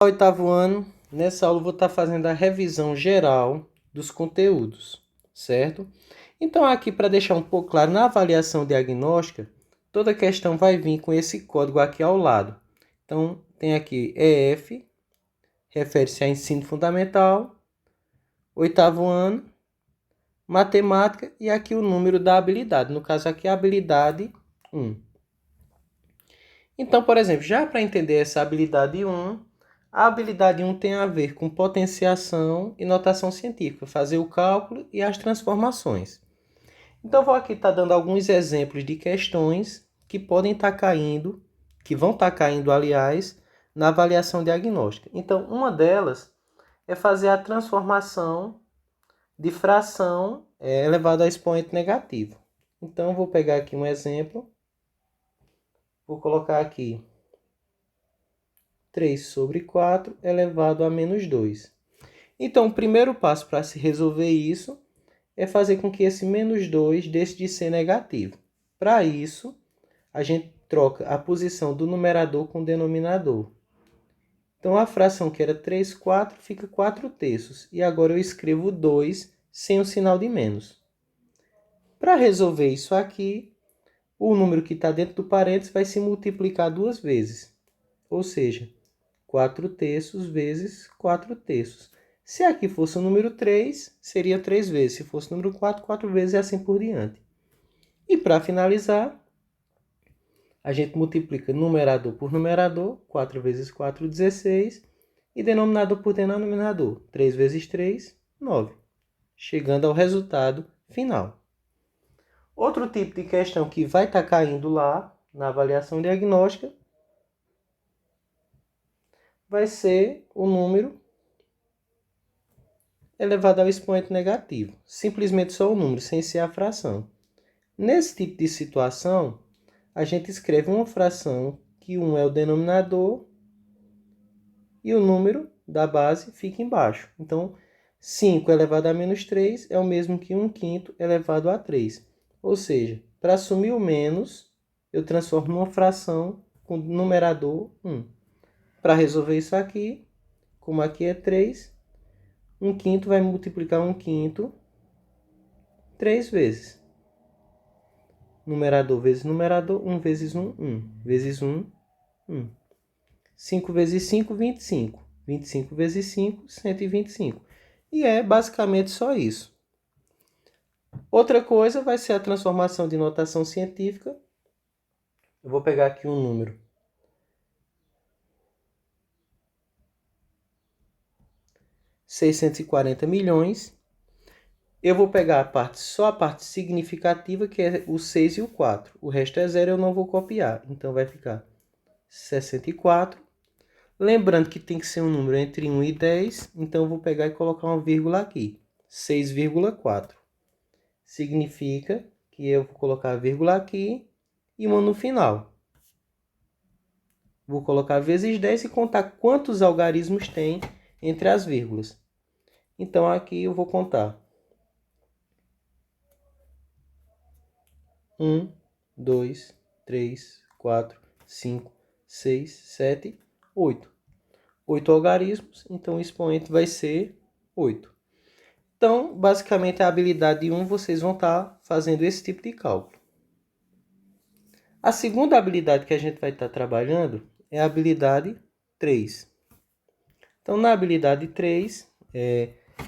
Oitavo ano, nessa aula eu vou estar fazendo a revisão geral dos conteúdos, certo? Então aqui, para deixar um pouco claro, na avaliação diagnóstica, toda questão vai vir com esse código aqui ao lado. Então tem aqui EF, refere-se a ensino fundamental, oitavo ano, matemática e aqui o número da habilidade, no caso aqui a habilidade 1. Então, por exemplo, já para entender essa habilidade 1, a habilidade 1 tem a ver com potenciação e notação científica, fazer o cálculo e as transformações. Então, vou aqui estar dando alguns exemplos de questões que podem estar caindo, que vão estar caindo, aliás, na avaliação diagnóstica. Então, uma delas é fazer a transformação de fração elevada a expoente negativo. Então, vou pegar aqui um exemplo. Vou colocar aqui 3 sobre 4 elevado a menos 2. Então, o primeiro passo para se resolver isso é fazer com que esse menos 2 deixe de ser negativo. Para isso, a gente troca a posição do numerador com o denominador. Então, a fração que era 3/4 fica 4/3. E agora eu escrevo 2 sem o sinal de menos. Para resolver isso aqui, o número que está dentro do parênteses vai se multiplicar duas vezes. Ou seja, 4/3 vezes 4/3. Se aqui fosse o número 3, seria 3 vezes. Se fosse o número 4, 4 vezes e assim por diante. E para finalizar, a gente multiplica numerador por numerador. 4 vezes 4, 16. E denominador por denominador. 3 vezes 3, 9. Chegando ao resultado final. Outro tipo de questão que vai estar caindo lá na avaliação diagnóstica vai ser o número elevado ao expoente negativo. Simplesmente só o número, sem ser a fração. Nesse tipo de situação, a gente escreve uma fração que 1 é o denominador e o número da base fica embaixo. Então, 5 elevado a menos 3 é o mesmo que 1/5 elevado a 3. Ou seja, para assumir o menos, eu transformo numa fração com numerador 1. Para resolver isso aqui, como aqui é 3, 1/5 vai multiplicar 1/5 3 vezes. Numerador vezes numerador, 1 vezes 1, 1. Vezes 1, 1. 5 vezes 5, 25. 25 vezes 5, 125. E é basicamente só isso. Outra coisa vai ser a transformação de notação científica. Eu vou pegar aqui um número. 640 milhões. Eu vou pegar só a parte significativa, que é o 6 e o 4. O resto é zero, eu não vou copiar. Então vai ficar 64. Lembrando que tem que ser um número entre 1 e 10. Então eu vou pegar e colocar uma vírgula aqui. 6,4. Significa que eu vou colocar a vírgula aqui e uma no final. Vou colocar vezes 10 e contar quantos algarismos tem entre as vírgulas. Então aqui eu vou contar 1, 2, 3, 4, 5, 6, 7, 8. 8 algarismos, então o expoente vai ser 8. Então, basicamente, a habilidade 1, vocês vão estar fazendo esse tipo de cálculo. A segunda habilidade que a gente vai estar trabalhando é a habilidade 3. Então, na habilidade 3,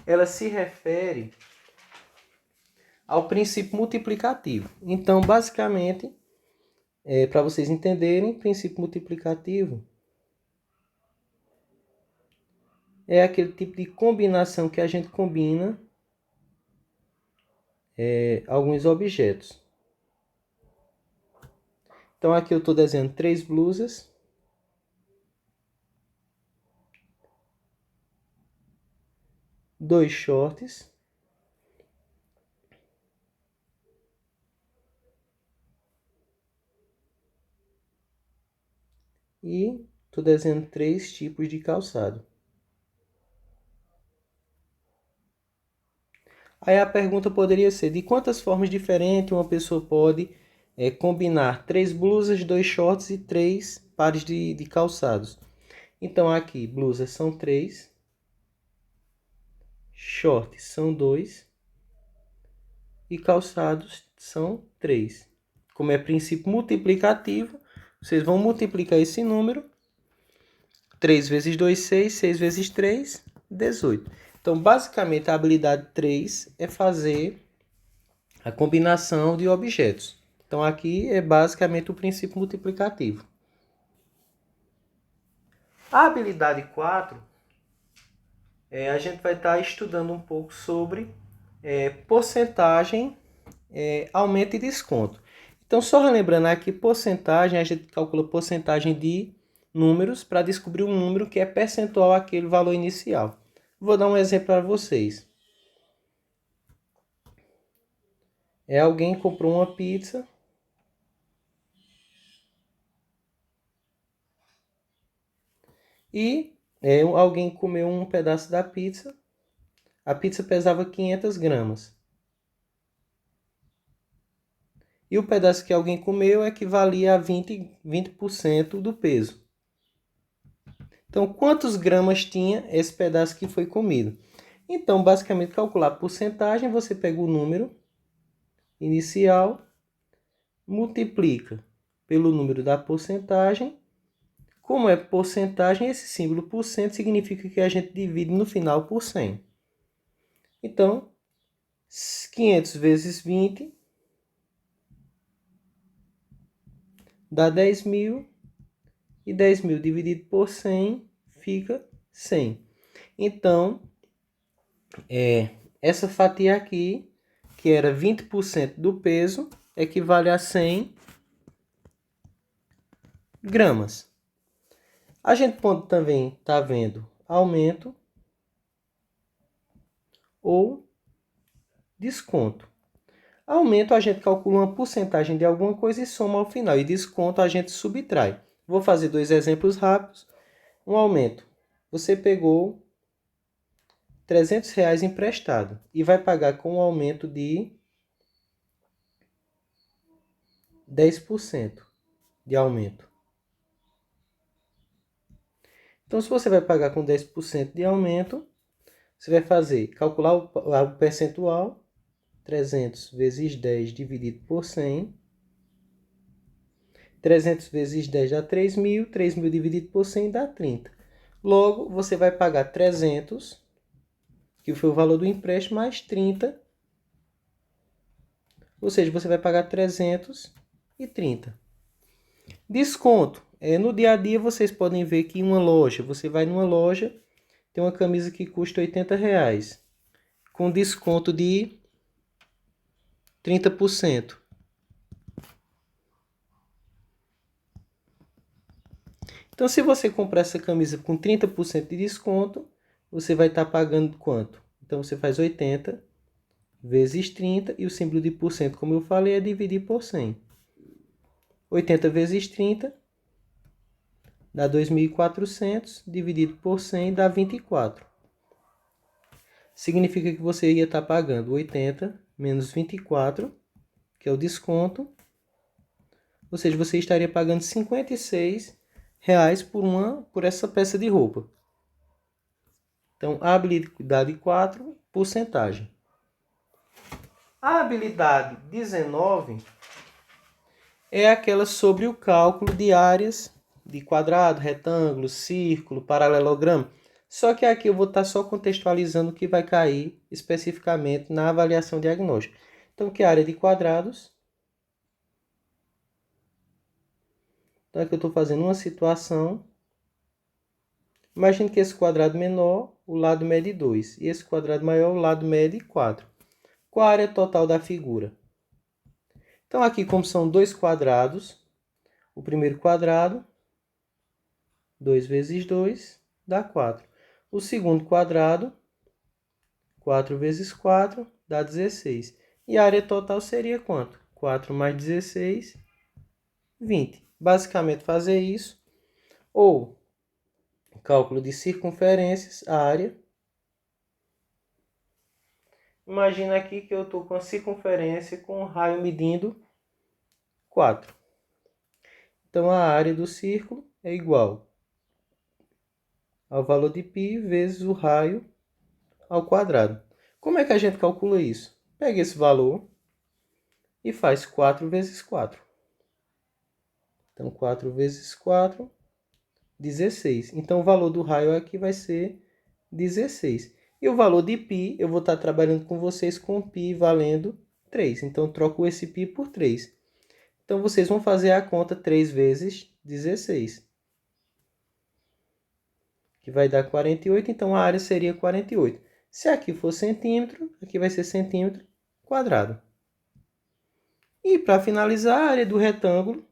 ela se refere ao princípio multiplicativo. Então, basicamente, para vocês entenderem, princípio multiplicativo é aquele tipo de combinação que a gente combina alguns objetos. Então, aqui eu estou desenhando 3 blusas. Dois shorts. E estou desenhando 3 tipos de calçado. Aí a pergunta poderia ser: de quantas formas diferentes uma pessoa pode combinar 3 blusas, 2 shorts e 3 pares de calçados? Então, aqui, blusas são 3, shorts são 2 e calçados são 3. Como é princípio multiplicativo, vocês vão multiplicar esse número. 3 vezes 2, 6. 6 vezes 3, 18. Então, basicamente, a habilidade 3 é fazer a combinação de objetos. Então, aqui é basicamente o princípio multiplicativo. A habilidade 4, a gente vai estar estudando um pouco sobre porcentagem, aumento e desconto. Então, só relembrando aqui, porcentagem, a gente calcula porcentagem de números para descobrir um número que é percentual àquele valor inicial. Vou dar um exemplo para vocês. Alguém comprou uma pizza e alguém comeu um pedaço da pizza. A pizza pesava 500 gramas. E o pedaço que alguém comeu equivalia a 20% do peso. Então, quantos gramas tinha esse pedaço que foi comido? Então, basicamente, calcular a porcentagem, você pega o número inicial, multiplica pelo número da porcentagem. Como é porcentagem, esse símbolo por cento significa que a gente divide no final por 100. Então, 500 vezes 20 dá 10.000. E 10.000 dividido por 100 fica 100. Então, essa fatia aqui, que era 20% do peso, equivale a 100 gramas. A gente pode também estar vendo aumento ou desconto. Aumento a gente calcula uma porcentagem de alguma coisa e soma ao final. E desconto a gente subtrai. Vou fazer 2 exemplos rápidos. Um aumento. Você pegou R$300 emprestado e vai pagar com um aumento de 10% de aumento. Então, se você vai pagar com 10% de aumento, você vai calcular o percentual, 300 vezes 10 dividido por 100. 300 vezes 10 dá 3.000, 3.000 dividido por 100 dá 30. Logo, você vai pagar 300, que foi o valor do empréstimo, mais 30. Ou seja, você vai pagar 330. Desconto. No dia a dia vocês podem ver que em uma loja, você vai numa loja, tem uma camisa que custa R$80, com desconto de 30%. Então, se você comprar essa camisa com 30% de desconto, você vai estar pagando quanto? Então, você faz 80 vezes 30, e o símbolo de porcento, como eu falei, é dividir por 100. 80 vezes 30 dá 2.400, dividido por 100 dá 24. Significa que você ia estar pagando 80 menos 24, que é o desconto. Ou seja, você estaria pagando R$56 por essa peça de roupa. Então, a habilidade 4, porcentagem. A habilidade 19 é aquela sobre o cálculo de áreas de quadrado, retângulo, círculo, paralelogramo. Só que aqui eu vou estar só contextualizando o que vai cair especificamente na avaliação diagnóstica. Então, que é a área de quadrados? Então, aqui eu estou fazendo uma situação. Imagine que esse quadrado menor, o lado mede 2. E esse quadrado maior, o lado mede 4. Qual a área total da figura? Então, aqui, como são dois quadrados, o primeiro quadrado, 2 vezes 2, dá 4. O segundo quadrado, 4 vezes 4, dá 16. E a área total seria quanto? 4 mais 16, 20. Basicamente, fazer isso. Ou, cálculo de circunferências, a área. Imagina aqui que eu estou com a circunferência com um raio medindo 4. Então, a área do círculo é igual ao valor de π vezes o raio ao quadrado. Como é que a gente calcula isso? Pega esse valor e faz 4 vezes 4. Então, 4 vezes 4, 16. Então, o valor do raio aqui vai ser 16. E o valor de π, eu vou estar trabalhando com vocês com π valendo 3. Então, eu troco esse π por 3. Então, vocês vão fazer a conta 3 vezes 16. Que vai dar 48, então a área seria 48. Se aqui for centímetro, aqui vai ser centímetro quadrado. E para finalizar, a área do retângulo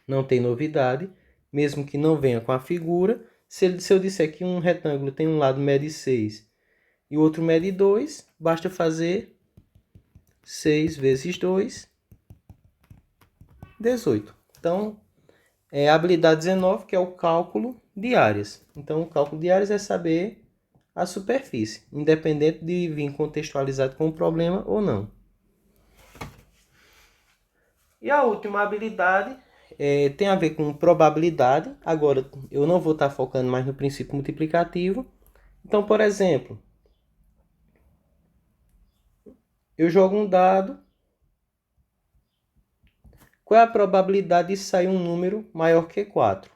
não tem novidade, mesmo que não venha com a figura. Se eu disser que um retângulo tem um lado mede 6 e o outro mede 2, basta fazer 6 vezes 2, 18. Então, é a habilidade 19, que é o cálculo de áreas. Então, o cálculo de áreas é saber a superfície, independente de vir contextualizado com o problema ou não. E a última habilidade tem a ver com probabilidade. Agora, eu não vou estar focando mais no princípio multiplicativo. Então, por exemplo, eu jogo um dado. Qual é a probabilidade de sair um número maior que 4?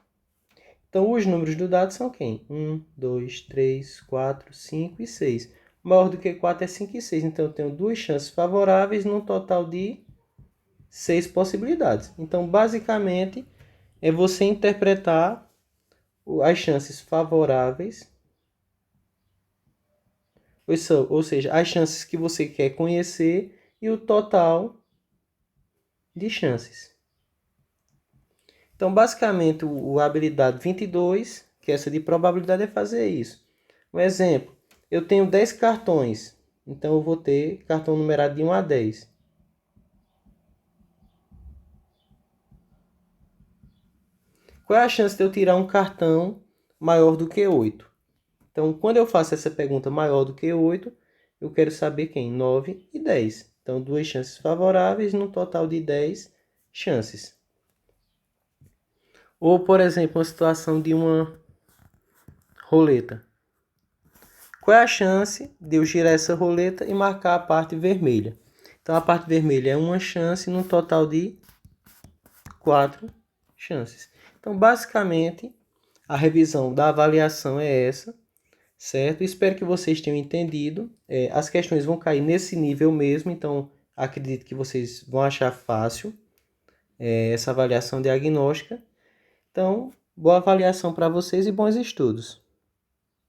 Então, os números do dado são quem? 1, 2, 3, 4, 5 e 6. Maior do que 4 é 5 e 6. Então, eu tenho duas chances favoráveis num total de 6 possibilidades. Então, basicamente, é você interpretar as chances favoráveis, ou seja, as chances que você quer conhecer e o total de chances. Então, basicamente, a habilidade 22, que é essa de probabilidade, é fazer isso. Um exemplo, eu tenho 10 cartões, então eu vou ter cartão numerado de 1 a 10. Qual é a chance de eu tirar um cartão maior do que 8? Então, quando eu faço essa pergunta maior do que 8, eu quero saber quem? 9 e 10. Então, duas chances favoráveis no total de 10 chances. Ou, por exemplo, uma situação de uma roleta. Qual é a chance de eu girar essa roleta e marcar a parte vermelha? Então, a parte vermelha é uma chance no total de 4 chances. Então, basicamente, a revisão da avaliação é essa, certo? Espero que vocês tenham entendido. As questões vão cair nesse nível mesmo, então acredito que vocês vão achar fácil essa avaliação diagnóstica. Então, boa avaliação para vocês e bons estudos.